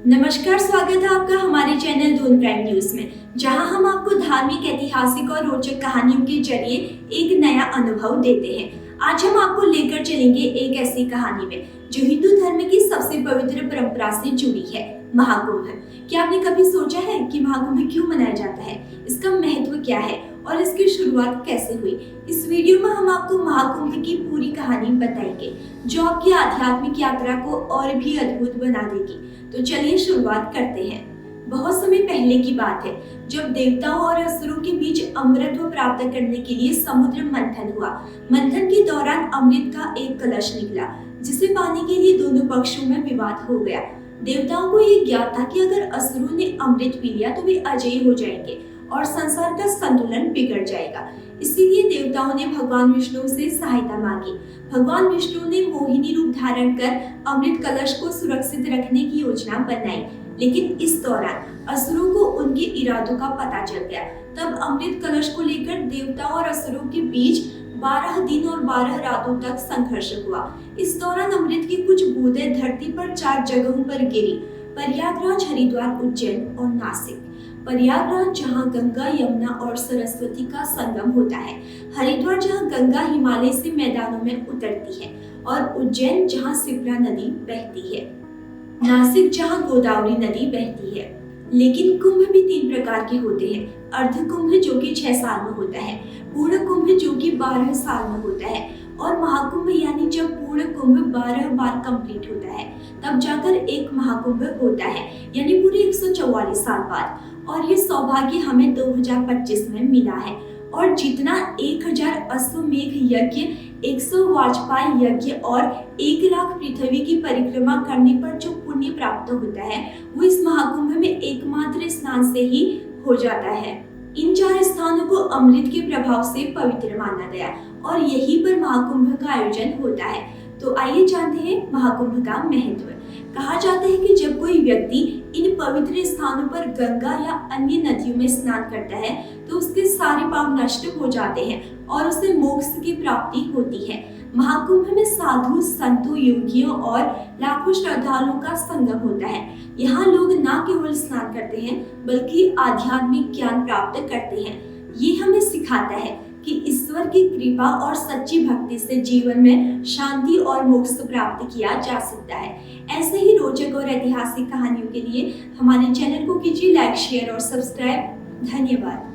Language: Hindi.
नमस्कार, स्वागत है आपका हमारे चैनल दून प्राइम न्यूज में, जहां हम आपको धार्मिक, ऐतिहासिक और रोचक कहानियों के जरिए एक नया अनुभव देते हैं। आज हम आपको लेकर चलेंगे एक ऐसी कहानी में जो हिंदू धर्म की सबसे पवित्र परंपरा से जुड़ी है, महाकुंभ। क्या आपने कभी सोचा है कि महाकुंभ क्यों मनाया जाता है, इसका महत्व क्या है और इसकी शुरुआत कैसे हुई? इस वीडियो में हम आपको महाकुंभ की पूरी कहानी बताएंगे, जो आपकी आध्यात्मिक यात्रा को और भी अद्भुत बना देगी। तो चलिए शुरुआत करते हैं। बहुत समय पहले की बात है, जब देवताओं और असुरों के बीच अमृत प्राप्त करने के लिए समुद्र मंथन हुआ। मंथन के दौरान अमृत का एक कलश निकला, जिसे पाने के लिए दोनों पक्षों में विवाद हो गया। देवताओं को ये ज्ञात था कि अगर असुरों ने अमृत पी लिया तो वे अजय हो जाएंगे और संसार का संतुलन बिगड़ जाएगा। इसीलिए देवताओं ने भगवान विष्णु से सहायता मांगी। भगवान विष्णु ने मोहिनी रूप धारण कर अमृत कलश को सुरक्षित रखने की योजना बनाई, लेकिन इस दौरान असुरों को उनके इरादों का पता चल गया। तब अमृत कलश को लेकर देवताओं और असुरों के बीच 12 दिन और 12 रातों तक संघर्ष हुआ। इस दौरान अमृत की कुछ बूंदें धरती पर 4 जगहों पर गिरी: प्रयागराज, हरिद्वार, उज्जैन और नासिक। प्रयागराज जहां गंगा, यमुना और सरस्वती का संगम होता है, हरिद्वार जहां गंगा हिमालय से मैदानों में उतरती है, और उज्जैन जहां शिप्रा नदी बहती है, नासिक जहां गोदावरी नदी बहती है। लेकिन कुंभ भी 3 प्रकार के होते हैं: अर्ध कुंभ जो कि 6 साल में होता है, पूर्ण कुंभ जो कि 12 साल में होता है, और महाकुंभ यानी जब पूर्ण कुंभ 12 बार कंप्लीट होता है तब जाकर एक महाकुंभ होता है, यानी पूरे 144 साल बाद। और ये सौभाग्य हमें 2025 में मिला है। और जितना 1000 अश्वमेध यज्ञ, 100 वाजपेयी यज्ञ और 1 लाख पृथ्वी की परिक्रमा करने पर जो पुण्य प्राप्त होता है, वो इस महाकुंभ में एकमात्र स्नान से ही हो जाता है। इन 4 स्थानों को अमृत के प्रभाव से पवित्र माना गया और यहीं पर महाकुंभ का आयोजन होता है। तो आइए जानते हैं महाकुंभ का महत्व। कहा जाता है कि जब कोई व्यक्ति इन पवित्र स्थानों पर गंगा या अन्य नदियों में स्नान करता है तो उसके सारे पाप नष्ट हो जाते हैं और उसे मोक्ष की प्राप्ति होती है। महाकुंभ में साधु, संतों, योगियों और लाखों श्रद्धालुओं का संगम होता है। यहाँ लोग न केवल स्नान करते हैं बल्कि आध्यात्मिक ज्ञान प्राप्त करते हैं। ये हमें सिखाता है कि ईश्वर की कृपा और सच्ची भक्ति से जीवन में शांति और मोक्ष प्राप्त किया जा सकता है। ऐसे ही रोचक और ऐतिहासिक कहानियों के लिए हमारे चैनल को कीजिए लाइक, शेयर और सब्सक्राइब। धन्यवाद।